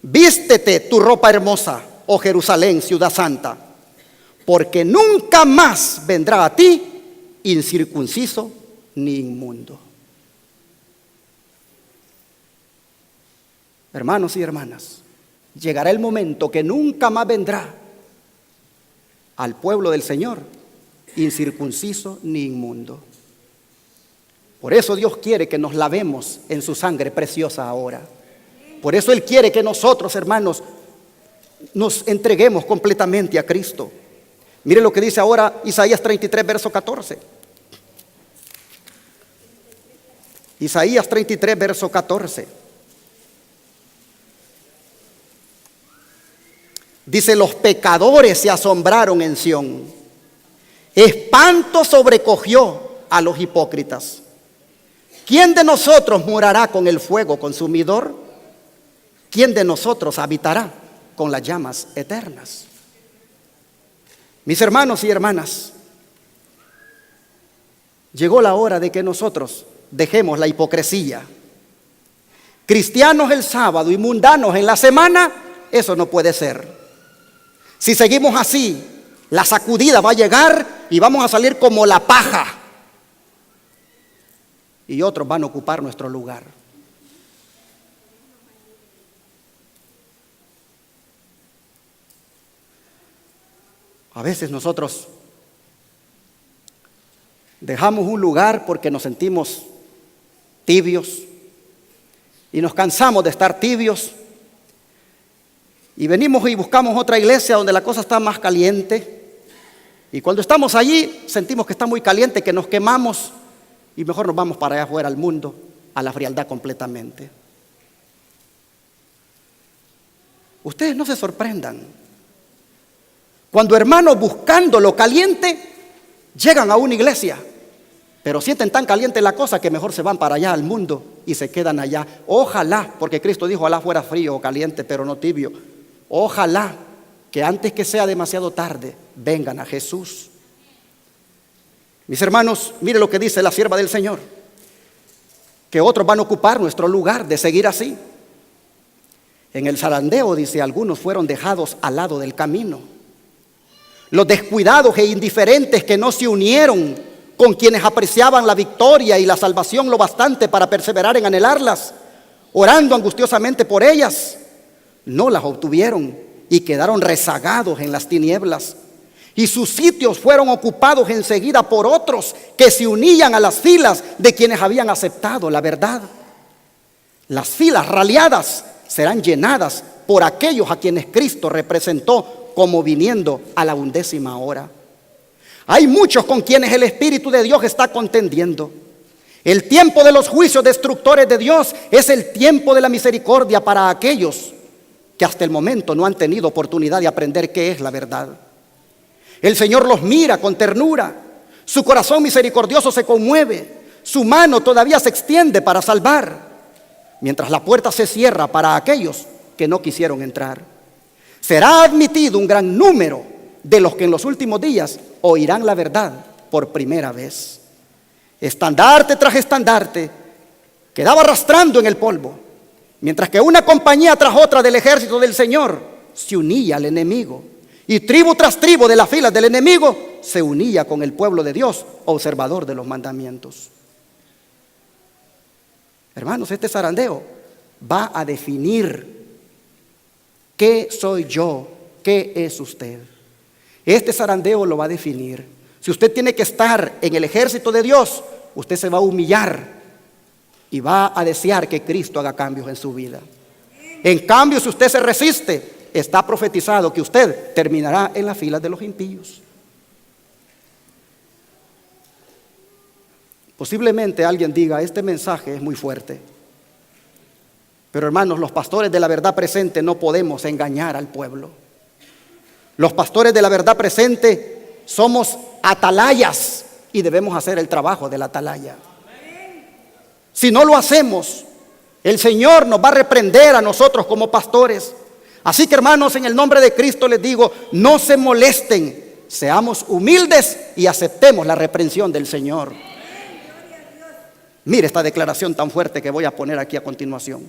vístete tu ropa hermosa, oh Jerusalén, ciudad santa, porque nunca más vendrá a ti incircunciso ni inmundo. Hermanos y hermanas, llegará el momento que nunca más vendrá al pueblo del Señor incircunciso ni inmundo. Por eso Dios quiere que nos lavemos en su sangre preciosa ahora. Por eso Él quiere que nosotros, hermanos, nos entreguemos completamente a Cristo. Mire lo que dice ahora Isaías 33, verso 14. Isaías 33, verso 14. Dice: los pecadores se asombraron en Sión, espanto sobrecogió a los hipócritas. ¿Quién de nosotros morará con el fuego consumidor? ¿Quién de nosotros habitará con las llamas eternas? Mis hermanos y hermanas, llegó la hora de que nosotros dejemos la hipocresía. Cristianos el sábado y mundanos en la semana, eso no puede ser. Si seguimos así, la sacudida va a llegar y vamos a salir como la paja. Y otros van a ocupar nuestro lugar. A veces nosotros dejamos un lugar porque nos sentimos tibios y nos cansamos de estar tibios. Y venimos y buscamos otra iglesia donde la cosa está más caliente. Y cuando estamos allí sentimos que está muy caliente, que nos quemamos y mejor nos vamos para allá afuera al mundo, a la frialdad completamente. Ustedes no se sorprendan cuando hermanos buscando lo caliente llegan a una iglesia, pero sienten tan caliente la cosa que mejor se van para allá al mundo y se quedan allá. Ojalá, porque Cristo dijo: ojalá fuera frío o caliente, pero no tibio. Ojalá que antes que sea demasiado tarde vengan a Jesús. Mis hermanos, mire lo que dice la sierva del Señor, que otros van a ocupar nuestro lugar de seguir así. En el zarandeo, dice, algunos fueron dejados al lado del camino. Los descuidados e indiferentes que no se unieron con quienes apreciaban la victoria y la salvación lo bastante para perseverar en anhelarlas, orando angustiosamente por ellas, no las obtuvieron y quedaron rezagados en las tinieblas. Y sus sitios fueron ocupados enseguida por otros que se unían a las filas de quienes habían aceptado la verdad. Las filas raliadas serán llenadas por aquellos a quienes Cristo representó como viniendo a la 11ª hora. Hay muchos con quienes el Espíritu de Dios está contendiendo. El tiempo de los juicios destructores de Dios es el tiempo de la misericordia para aquellos que hasta el momento no han tenido oportunidad de aprender qué es la verdad. El Señor los mira con ternura, su corazón misericordioso se conmueve, su mano todavía se extiende para salvar, mientras la puerta se cierra para aquellos que no quisieron entrar. Será admitido un gran número de los que en los últimos días oirán la verdad por primera vez. Estandarte tras estandarte quedaba arrastrando en el polvo, mientras que una compañía tras otra del ejército del Señor se unía al enemigo, y tribu tras tribu de las filas del enemigo se unía con el pueblo de Dios, observador de los mandamientos. Hermanos, este zarandeo va a definir qué soy yo ¿qué es usted? Este zarandeo lo va a definir. Si usted tiene que estar en el ejército de Dios, usted se va a humillar y va a desear que Cristo haga cambios en su vida. En cambio, si usted se resiste, está profetizado que usted terminará en las filas de los impíos. Posiblemente alguien diga, este mensaje es muy fuerte. Pero hermanos, los pastores de la verdad presente no podemos engañar al pueblo. Los pastores de la verdad presente somos atalayas y debemos hacer el trabajo del atalaya. Si no lo hacemos, el Señor nos va a reprender a nosotros como pastores. Así que hermanos, en el nombre de Cristo les digo, no se molesten, seamos humildes y aceptemos la reprensión del Señor. Mire esta declaración tan fuerte que voy a poner aquí a continuación.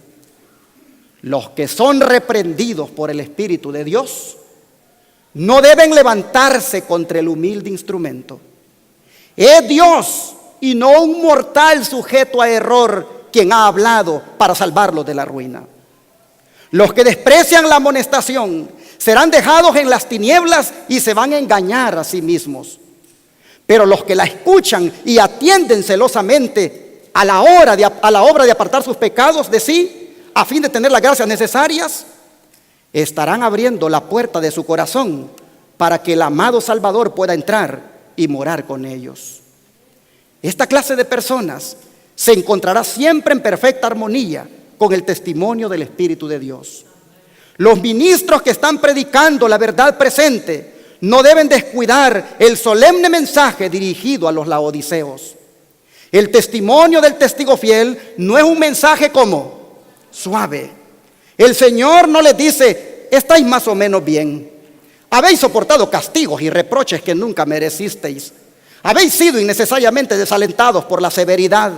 Los que son reprendidos por el Espíritu de Dios no deben levantarse contra el humilde instrumento. Es Dios y no un mortal sujeto a error quien ha hablado para salvarlos de la ruina. Los que desprecian la amonestación serán dejados en las tinieblas y se van a engañar a sí mismos. Pero los que la escuchan y atienden celosamente a la obra de apartar sus pecados de sí, a fin de tener las gracias necesarias, estarán abriendo la puerta de su corazón para que el amado Salvador pueda entrar y morar con ellos. Esta clase de personas se encontrará siempre en perfecta armonía con el testimonio del Espíritu de Dios. Los ministros que están predicando la verdad presente no deben descuidar el solemne mensaje dirigido a los laodiceos. El testimonio del testigo fiel no es un mensaje como suave. El Señor no les dice, estáis más o menos bien. Habéis soportado castigos y reproches que nunca merecisteis. Habéis sido innecesariamente desalentados por la severidad.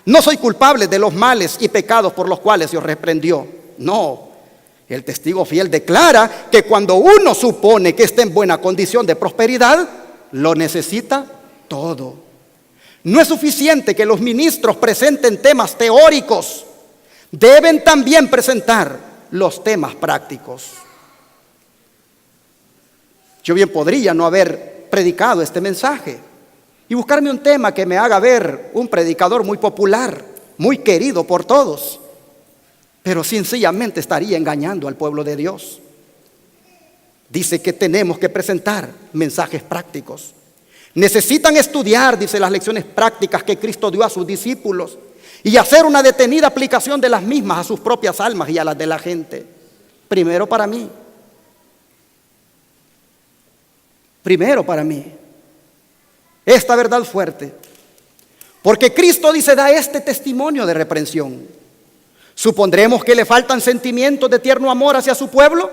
No soy culpable de los males y pecados por los cuales se os reprendió. No, el testigo fiel declara que cuando uno supone que está en buena condición de prosperidad, lo necesita todo. No es suficiente que los ministros presenten temas teóricos. Deben también presentar los temas prácticos. Yo bien podría no haber predicado este mensaje y buscarme un tema que me haga ver un predicador muy popular, muy querido por todos, pero sencillamente estaría engañando al pueblo de Dios. Dice que tenemos que presentar mensajes prácticos. Necesitan estudiar, dice, las lecciones prácticas que Cristo dio a sus discípulos y hacer una detenida aplicación de las mismas a sus propias almas y a las de la gente. Primero para mí. Esta verdad fuerte. Porque Cristo dice, da este testimonio de reprensión. ¿Supondremos que le faltan sentimientos de tierno amor hacia su pueblo?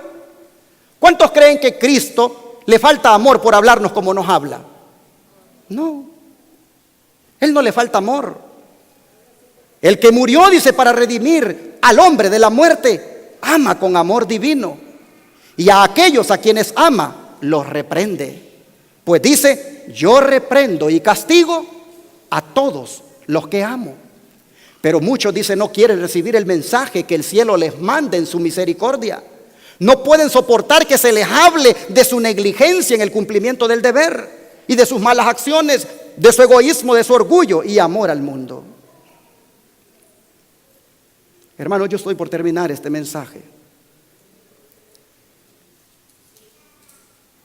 ¿Cuántos creen que Cristo le falta amor por hablarnos como nos habla? No, Él no le falta amor. El que murió, dice, para redimir al hombre de la muerte, ama con amor divino. Y a aquellos a quienes ama, los reprende. Pues dice, yo reprendo y castigo a todos los que amo. Pero muchos, dice, no quieren recibir el mensaje que el cielo les manda en su misericordia. No pueden soportar que se les hable de su negligencia en el cumplimiento del deber y de sus malas acciones, de su egoísmo, de su orgullo y amor al mundo. Hermanos, yo estoy por terminar este mensaje,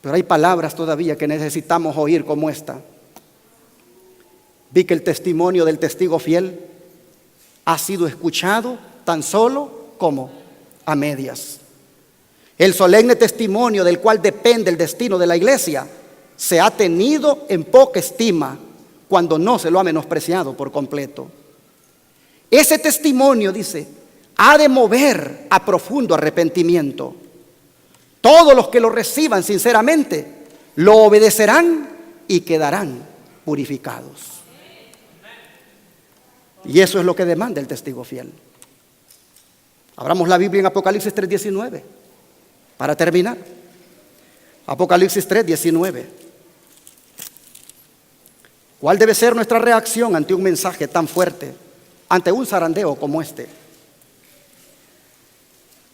pero hay palabras todavía que necesitamos oír como esta. Vi que el testimonio del testigo fiel ha sido escuchado tan solo como a medias. El solemne testimonio del cual depende el destino de la iglesia se ha tenido en poca estima cuando no se lo ha menospreciado por completo. Ese testimonio, dice, ha de mover a profundo arrepentimiento. Todos los que lo reciban sinceramente lo obedecerán y quedarán purificados. Y eso es lo que demanda el testigo fiel. Abramos la Biblia en Apocalipsis 3:19 para terminar. Apocalipsis 3:19. ¿Cuál debe ser nuestra reacción ante un mensaje tan fuerte, ante un zarandeo como este?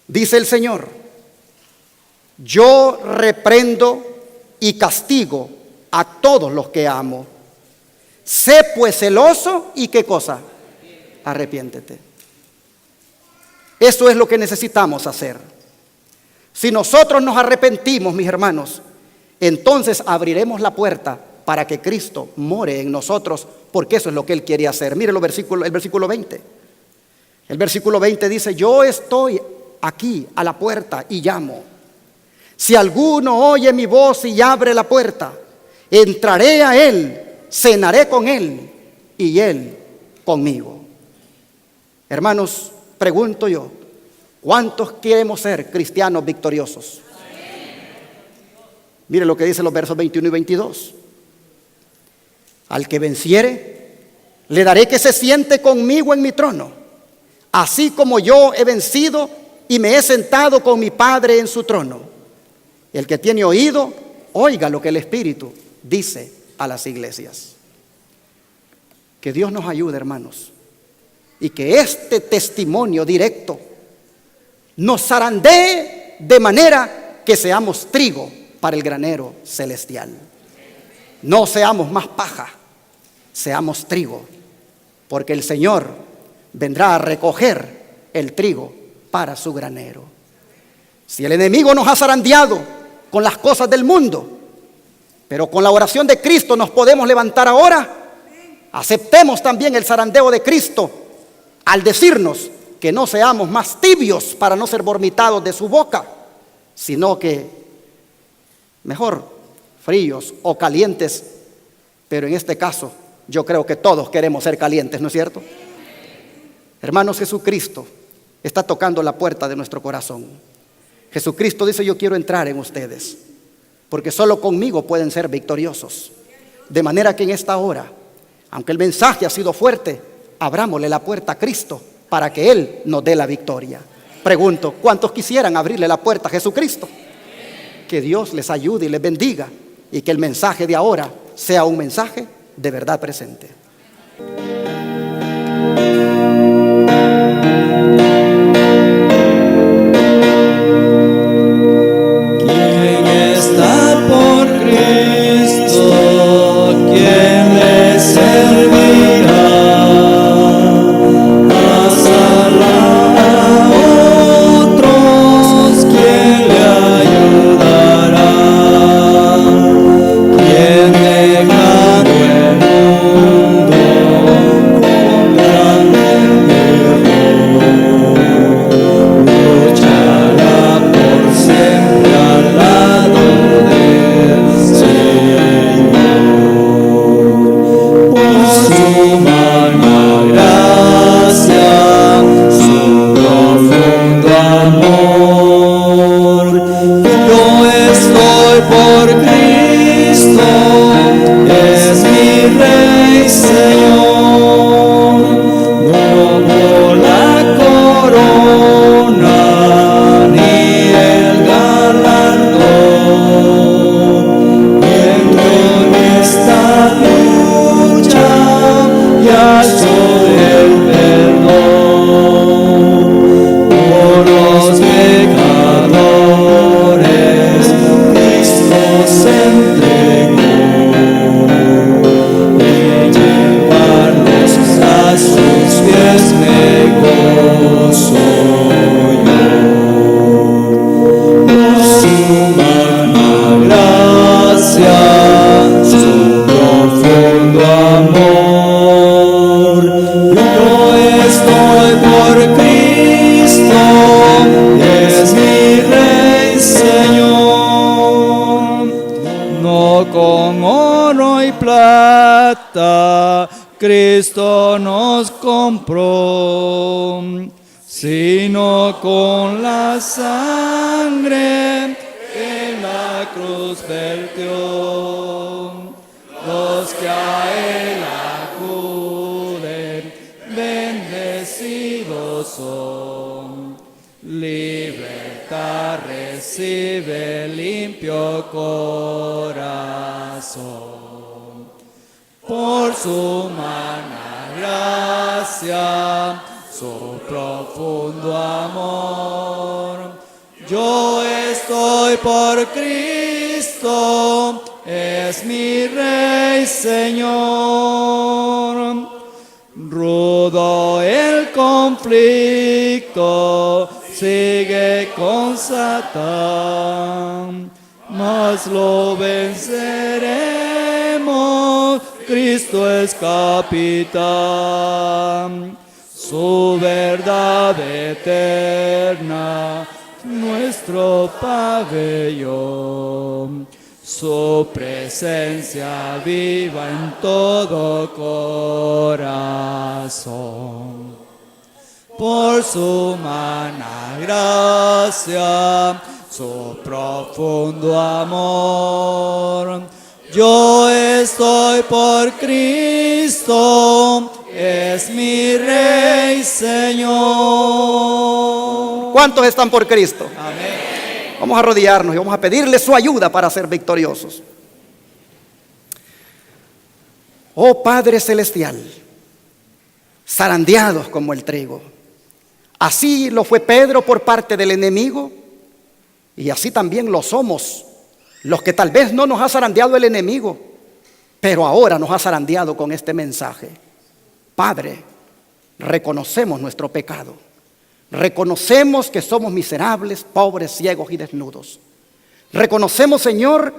Dice el Señor, yo reprendo y castigo a todos los que amo. Sé pues celoso y ¿qué cosa? Arrepiéntete. Eso es lo que necesitamos hacer. Si nosotros nos arrepentimos, mis hermanos, entonces abriremos la puerta para que Cristo more en nosotros, porque eso es lo que Él quiere hacer. Mire el versículo 20. El versículo 20 dice: yo estoy aquí a la puerta y llamo. Si alguno oye mi voz y abre la puerta, entraré a él, cenaré con él y él conmigo. Hermanos, pregunto yo, ¿cuántos queremos ser cristianos victoriosos? Mire lo que dice los versos 21 y 22. Al que venciere, le daré que se siente conmigo en mi trono, así como yo he vencido y me he sentado con mi Padre en su trono. El que tiene oído, oiga lo que el Espíritu dice a las iglesias. Que Dios nos ayude, hermanos, y que este testimonio directo nos zarandee de manera que seamos trigo para el granero celestial. No seamos más paja, seamos trigo, porque el Señor vendrá a recoger el trigo para su granero. Si el enemigo nos ha zarandeado con las cosas del mundo, pero con la oración de Cristo nos podemos levantar ahora, aceptemos también el zarandeo de Cristo al decirnos que no seamos más tibios para no ser vomitados de su boca, sino que mejor fríos o calientes, pero en este caso yo creo que todos queremos ser calientes, ¿no es cierto? Hermanos, Jesucristo está tocando la puerta de nuestro corazón. Jesucristo dice: yo quiero entrar en ustedes, porque solo conmigo pueden ser victoriosos. De manera que en esta hora, aunque el mensaje ha sido fuerte, abrámosle la puerta a Cristo para que Él nos dé la victoria. Pregunto, ¿cuántos quisieran abrirle la puerta a Jesucristo? Que Dios les ayude y les bendiga, y que el mensaje de ahora sea un mensaje de verdad presente. Cristo nos compró, sino con la sangre que en la cruz vertió. Los que a Él acuden, bendecidos son. Libertad recibe, limpio corazón. Por su magna gracia, su profundo amor, yo estoy estoy por Cristo, es mi Rey, Señor. Rudo el conflicto, sigue con Satán, mas lo venceremos, Cristo es capitán. Su verdad eterna, nuestro pabellón, su presencia viva en todo corazón. Por su humana gracia, su profundo amor, yo estoy por Cristo, es mi Rey, Señor. ¿Cuántos están por Cristo? Amén. Vamos a arrodillarnos y vamos a pedirle su ayuda para ser victoriosos. Oh Padre Celestial, zarandeados como el trigo. Así lo fue Pedro por parte del enemigo, y así también lo somos los que tal vez no nos ha zarandeado el enemigo, pero ahora nos ha zarandeado con este mensaje. Padre, reconocemos nuestro pecado, reconocemos que somos miserables, pobres, ciegos y desnudos. Reconocemos, Señor,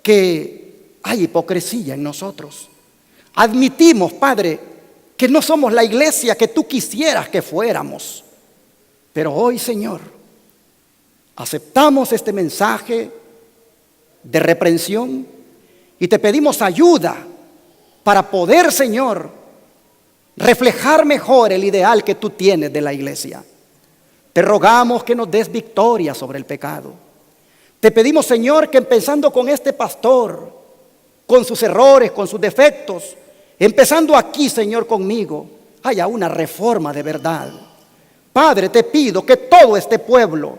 que hay hipocresía en nosotros. Admitimos, Padre, que no somos la iglesia que tú quisieras que fuéramos. Pero hoy, Señor, aceptamos este mensaje de reprensión y te pedimos ayuda para poder, Señor, reflejar mejor el ideal que tú tienes de la iglesia. Te rogamos que nos des victoria sobre el pecado. Te pedimos, Señor, que empezando con este pastor, con sus errores, con sus defectos, empezando aquí, Señor, conmigo, haya una reforma de verdad. Padre, te pido que todo este pueblo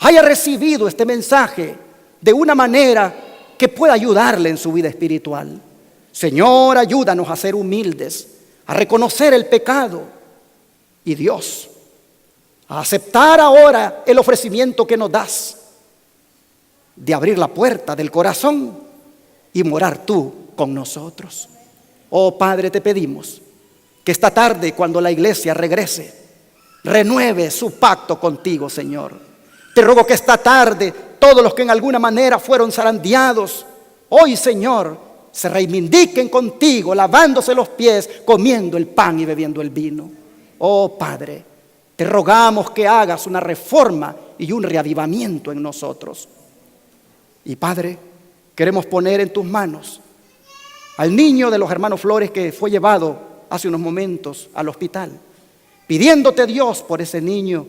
haya recibido este mensaje de una manera que pueda ayudarle en su vida espiritual. Señor, ayúdanos a ser humildes, a reconocer el pecado y Dios, a aceptar ahora el ofrecimiento que nos das de abrir la puerta del corazón y morar tú con nosotros. Oh Padre, te pedimos que esta tarde, cuando la iglesia regrese, renueve su pacto contigo, Señor. Te ruego que esta tarde todos los que en alguna manera fueron zarandeados, hoy, Señor, se reivindiquen contigo, lavándose los pies, comiendo el pan y bebiendo el vino. Oh Padre, te rogamos que hagas una reforma y un reavivamiento en nosotros. Y Padre, queremos poner en tus manos al niño de los hermanos Flores que fue llevado hace unos momentos al hospital, pidiéndote, Dios, por ese niño,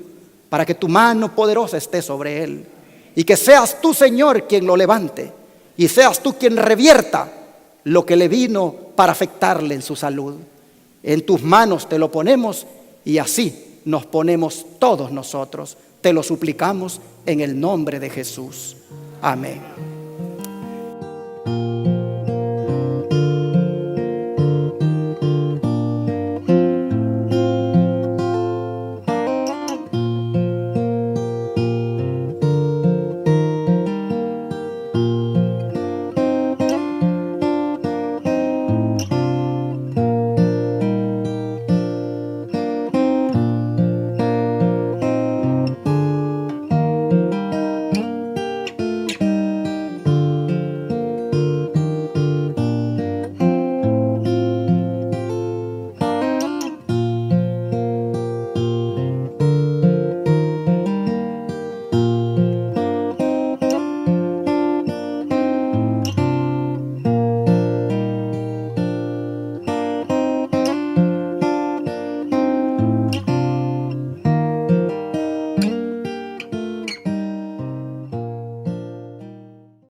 para que tu mano poderosa esté sobre él y que seas tú, Señor, quien lo levante y seas tú quien revierta lo que le vino para afectarle en su salud. En tus manos te lo ponemos y así nos ponemos todos nosotros. Te lo suplicamos en el nombre de Jesús. Amén.